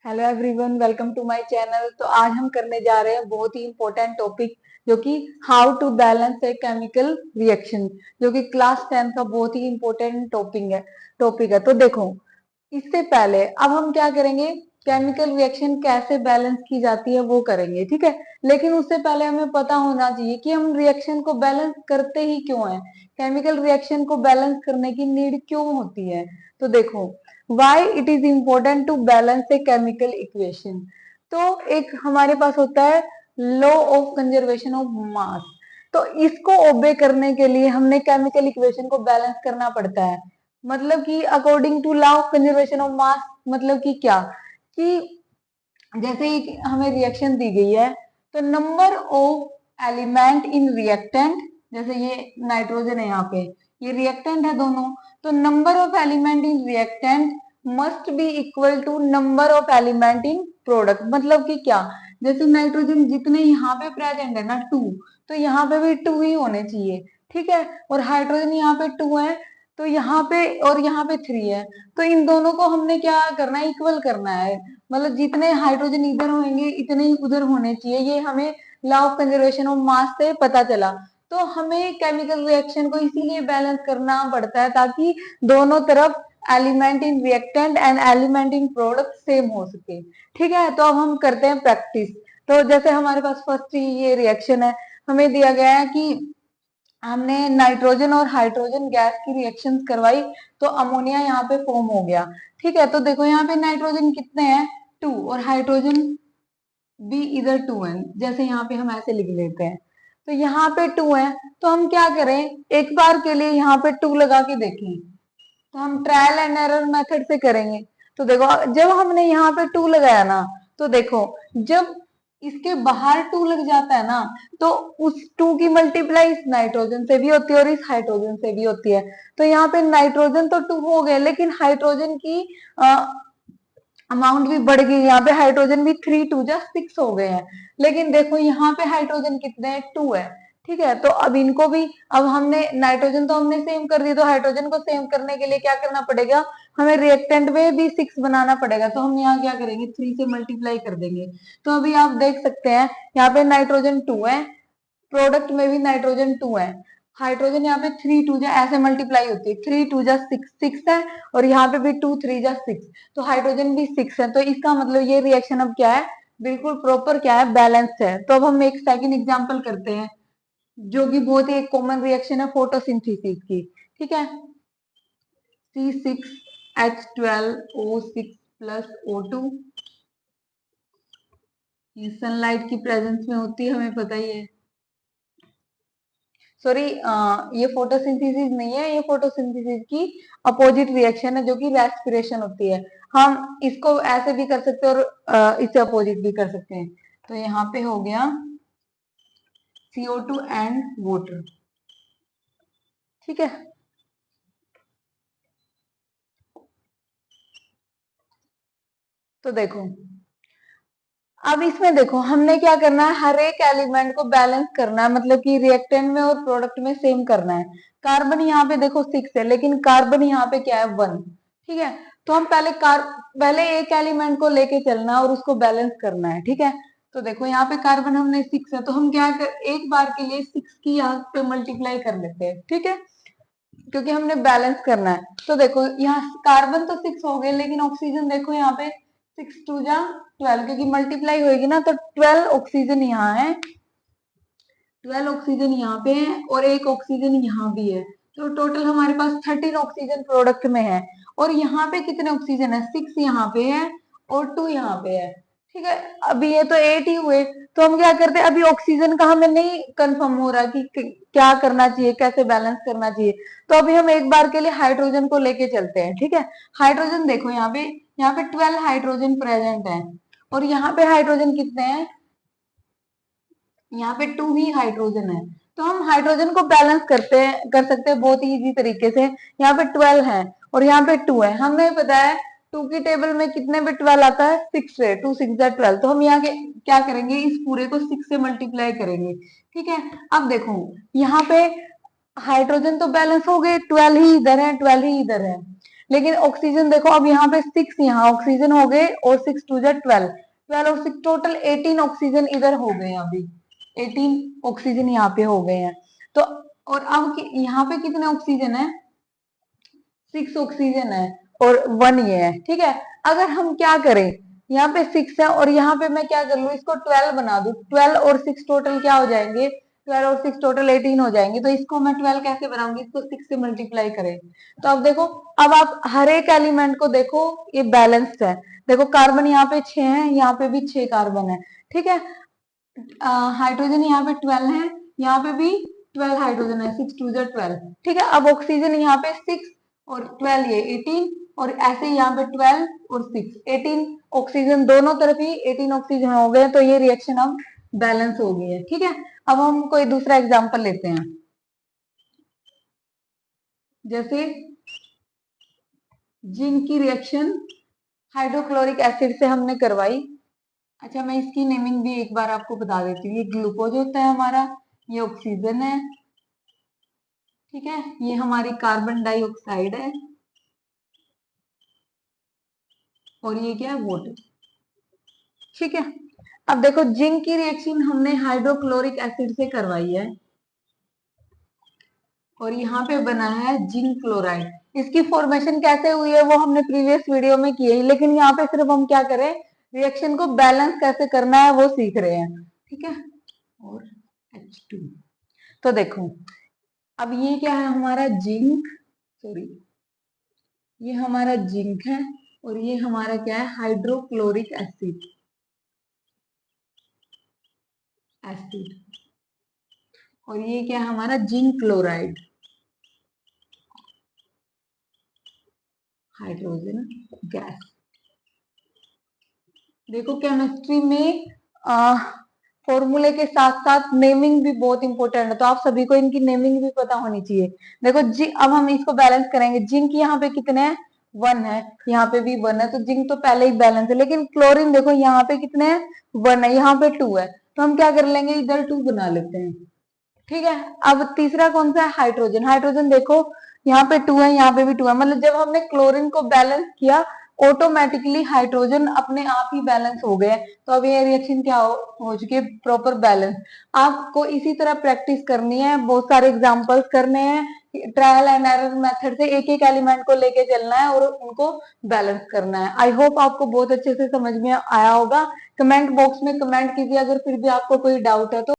Hello everyone, welcome to my channel. तो आज हम करने जा रहे हैं बहुत ही इंपॉर्टेंट टॉपिक, जो कि how to balance a chemical reaction, जो कि क्लास 10 का बहुत ही इंपॉर्टेंट टॉपिक है। तो देखो, इससे पहले अब हम क्या करेंगे, केमिकल रिएक्शन कैसे बैलेंस की जाती है वो करेंगे, ठीक है। लेकिन उससे पहले हमें पता होना चाहिए कि हम रिएक्शन को बैलेंस करते ही क्यों हैं, केमिकल रिएक्शन को बैलेंस करने की नीड क्यों होती है। तो देखो, why it is important to balance a chemical equation. तो एक हमारे पास होता है law of conservation of mass. तो इसको ओबे करने के लिए हमने केमिकल इक्वेशन को बैलेंस करना पड़ता है। मतलब कि according to law of conservation of mass, मतलब कि क्या, कि जैसे हमें रिएक्शन दी गई है, तो number of element in reactant, जैसे ये नाइट्रोजन है, यहाँ पे ये रिएक्टेंट है दोनों, तो number of element in reactant must be equal to number of element in product. मतलब कि क्या, जैसे नाइट्रोजन जितने यहाँ पे प्रेजेंट है ना, 2, तो यहाँ पे भी 2 ही होने चाहिए, ठीक है। और हाइड्रोजन यहाँ पे 2 है, तो यहाँ पे और यहाँ पे 3 है, तो इन दोनों को हमने क्या करना है, इक्वल करना है। मतलब जितने हाइड्रोजन इधर होंगे इतने ही उधर होने चाहिए, ये हमें लॉ ऑफ कंजर्वेशन ऑफ मास से पता चला। तो हमें केमिकल रिएक्शन को इसीलिए बैलेंस करना पड़ता है, ताकि दोनों तरफ element in reactant and element in product same हो सके, ठीक है। तो अब हम करते हैं प्रैक्टिस। तो जैसे हमारे पास फर्स्ट ये रिएक्शन है, हमें दिया गया है कि हमने नाइट्रोजन और हाइड्रोजन गैस की रिएक्शंस करवाई, तो अमोनिया यहाँ पे फॉर्म हो गया, ठीक है। तो देखो, यहाँ पे नाइट्रोजन कितने हैं, 2, और हाइड्रोजन भी इधर 2 है, जैसे यहाँ पे हम ऐसे लिख लेते हैं। तो यहाँ पे 2 है, तो हम क्या करें, एक बार के लिए यहाँ पे 2 लगा के देखें। तो हम ट्रायल एंड एरर मेथड से करेंगे। तो देखो, जब हमने यहाँ पे 2 लगाया ना, तो देखो, जब इसके बाहर 2 लग जाता है ना, तो उस 2 की मल्टीप्लाई इस नाइट्रोजन से भी होती है और इस हाइड्रोजन से भी होती है। तो यहाँ पे नाइट्रोजन तो 2 हो गए, लेकिन हाइड्रोजन की अमाउंट भी बढ़ गई। यहाँ पे हाइड्रोजन भी 3 2 जा 6 हो गए हैं, लेकिन देखो यहाँ पे हाइड्रोजन कितने हैं, 2 है, ठीक है। तो अब इनको भी, अब हमने नाइट्रोजन तो हमने सेम कर दी, तो हाइड्रोजन को सेम करने के लिए क्या करना पड़ेगा, हमें रिएक्टेंट में भी 6 बनाना पड़ेगा। तो हम यहाँ क्या करेंगे, 3 से मल्टीप्लाई कर देंगे। तो अभी आप देख सकते हैं, यहाँ पे नाइट्रोजन 2 है, प्रोडक्ट में भी नाइट्रोजन 2 है, हाइड्रोजन यहाँ पे 3 2 जा ऐसे मल्टीप्लाई होती है, 3 2 जा 6 6 है, और यहाँ पे भी 2 3 जा 6, तो हाइड्रोजन भी 6 है। तो इसका मतलब ये रिएक्शन अब क्या है, बिल्कुल प्रॉपर क्या है, बैलेंस्ड है। तो अब हम एक सेकंड एग्जांपल करते हैं, जो कि बहुत ही एक कॉमन रिएक्शन है फोटोसिंथेसिस की, ठीक है। C6H12O6 प्लस O2, ये सनलाइट की प्रेजेंस में होती है, हमें पता ही है। सॉरी, ये फोटोसिंथेसिस नहीं है, ये फोटोसिंथेसिस की अपोजिट रिएक्शन है, जो कि रेस्पिरेशन होती है। हम इसको ऐसे भी कर सकते हैं और इससे अपोजिट भी कर सकते हैं। तो यहाँ पे हो गया CO2 एंड वाटर, ठीक है। तो देखो, अब इसमें देखो, हमने क्या करना है, हर एक एलिमेंट को बैलेंस करना है, मतलब कि रिएक्टेंट में और प्रोडक्ट में सेम करना है। कार्बन यहाँ पे देखो 6 है, लेकिन कार्बन यहाँ पे क्या है, 1, ठीक है। तो हम पहले एक एलिमेंट को लेके चलना है और उसको बैलेंस करना है, ठीक है। तो देखो, यहाँ पे कार्बन हमने 6 है, तो हम एक बार के लिए 6 की यहाँ पे मल्टीप्लाई कर लेते हैं, ठीक है, क्योंकि हमने बैलेंस करना है। तो देखो, यहाँ कार्बन तो 6 हो गए, लेकिन ऑक्सीजन देखो यहाँ पे 6 2 जा 12, क्योंकि मल्टीप्लाई होगी ना, तो 12 ऑक्सीजन यहाँ है, 12 ऑक्सीजन यहाँ पे है, और एक ऑक्सीजन यहाँ भी है। तो टोटल हमारे पास 13 ऑक्सीजन प्रोडक्ट में है। और यहाँ पे कितने ऑक्सीजन है, 6 यहाँ पे है और 2 यहाँ पे है, ठीक है। अभी ये तो 8 ही हुए। तो हम क्या करते हैं, अभी ऑक्सीजन का हमें नहीं कंफर्म हो रहा कि क्या करना चाहिए, कैसे बैलेंस करना चाहिए। तो अभी हम एक बार के लिए हाइड्रोजन को लेके चलते हैं, ठीक है। हाइड्रोजन देखो, यहाँ पे 12 हाइड्रोजन प्रेजेंट है, और यहाँ पे हाइड्रोजन कितने हैं, यहाँ पे 2 ही हाइड्रोजन है। तो हम हाइड्रोजन को बैलेंस कर सकते हैं बहुत ही इजी तरीके से। यहाँ पे 12 है और यहाँ पे 2 है, हमें पता है 2 की टेबल में कितने पे 12 आता है, 6 से, 2 6 जा 12। तो हम यहाँ के क्या करेंगे, इस पूरे को 6 से मल्टीप्लाई करेंगे, ठीक है। अब देखो, यहाँ पे हाइड्रोजन तो बैलेंस हो गए, 12 ही इधर है, 12 ही इधर है। लेकिन ऑक्सीजन देखो, अब यहाँ पे 6 यहाँ ऑक्सीजन हो गए और 6 टू जा 12, 12 और 6 टोटल 18 ऑक्सीजन इधर हो गए हैं। अभी 18 ऑक्सीजन यहाँ पे हो गए हैं। तो और अब यहाँ पे कितने ऑक्सीजन है? 6 ऑक्सीजन है और 1 ये है, ठीक है। अगर हम क्या करें, यहाँ पे 6 है और यहाँ पे मैं क्या कर लू, इसको 12 बना दू, 12 और 6 टोटल क्या हो जाएंगे, 12 और 6 टोटल 18 हो जाएंगे। तो इसको मैं 12 कैसे बनाऊंगी, इसको 6 से मल्टीप्लाई करें। तो अब देखो, अब आप हर एक एलिमेंट को देखो, ये बैलेंस्ड है। देखो कार्बन यहाँ पे 6 है, यहाँ पे भी 6 कार्बन है, ठीक है। हाइड्रोजन यहाँ पे 12 है, यहाँ पे भी 12 हाइड्रोजन है, 6 टू 12, ठीक है। अब ऑक्सीजन यहाँ पे 6 और 12 ये 18, और ऐसे ही यहाँ पे 12 और 6 18 ऑक्सीजन, दोनों तरफ ही 18 ऑक्सीजन हो गए। तो ये रिएक्शन अब बैलेंस हो गई है, ठीक है। अब हम कोई दूसरा एग्जांपल लेते हैं, जैसे जिंक की रिएक्शन हाइड्रोक्लोरिक एसिड से हमने करवाई। अच्छा, मैं इसकी नेमिंग भी एक बार आपको बता देती हूँ। ये ग्लूकोज होता है हमारा, ये ऑक्सीजन है, ठीक है। ये हमारी कार्बन डाइऑक्साइड है और ये क्या है, वाटर, ठीक है। अब देखो जिंक की रिएक्शन हमने हाइड्रोक्लोरिक एसिड से करवाई है और यहाँ पे बना है जिंक क्लोराइड। इसकी फॉर्मेशन कैसे हुई है वो हमने प्रीवियस वीडियो में की है, लेकिन यहाँ पे सिर्फ हम क्या करें, रिएक्शन को बैलेंस कैसे करना है वो सीख रहे हैं, ठीक है। और H2, तो देखो अब ये क्या है हमारा जिंक, सॉरी ये हमारा जिंक है और ये हमारा क्या है, हाइड्रोक्लोरिक एसिड, और ये क्या है हमारा जिंक क्लोराइड, हाइड्रोजन गैस। देखो केमिस्ट्री में फॉर्मूले के साथ साथ नेमिंग भी बहुत इंपॉर्टेंट है, तो आप सभी को इनकी नेमिंग भी पता होनी चाहिए। देखो अब हम इसको बैलेंस करेंगे। जिंक यहाँ पे कितने हैं, 1 है, यहाँ पे भी 1 है, तो जिंक तो पहले ही बैलेंस है। लेकिन क्लोरीन देखो यहाँ पे कितने हैं, 1 है, यहाँ पे 2 है, तो हम क्या कर लेंगे, इधर 2 बना लेते हैं, ठीक है। अब तीसरा कौन सा है, हाइड्रोजन। हाइड्रोजन देखो यहाँ पे 2 है, यहाँ पे भी 2 है, मतलब जब हमने क्लोरीन को बैलेंस किया ऑटोमेटिकली हाइड्रोजन अपने आप ही बैलेंस हो गए। तो अब ये रिएक्शन क्या हो चुकी है, प्रॉपर बैलेंस। आपको इसी तरह प्रैक्टिस करनी है, बहुत सारे एग्जांपल्स करने हैं, ट्रायल एंड एरर मेथड से एक एक एलिमेंट को लेके चलना है और उनको बैलेंस करना है। आई होप आपको बहुत अच्छे से समझ में आया होगा। कमेंट बॉक्स में कमेंट कीजिए अगर फिर भी आपको कोई डाउट है तो।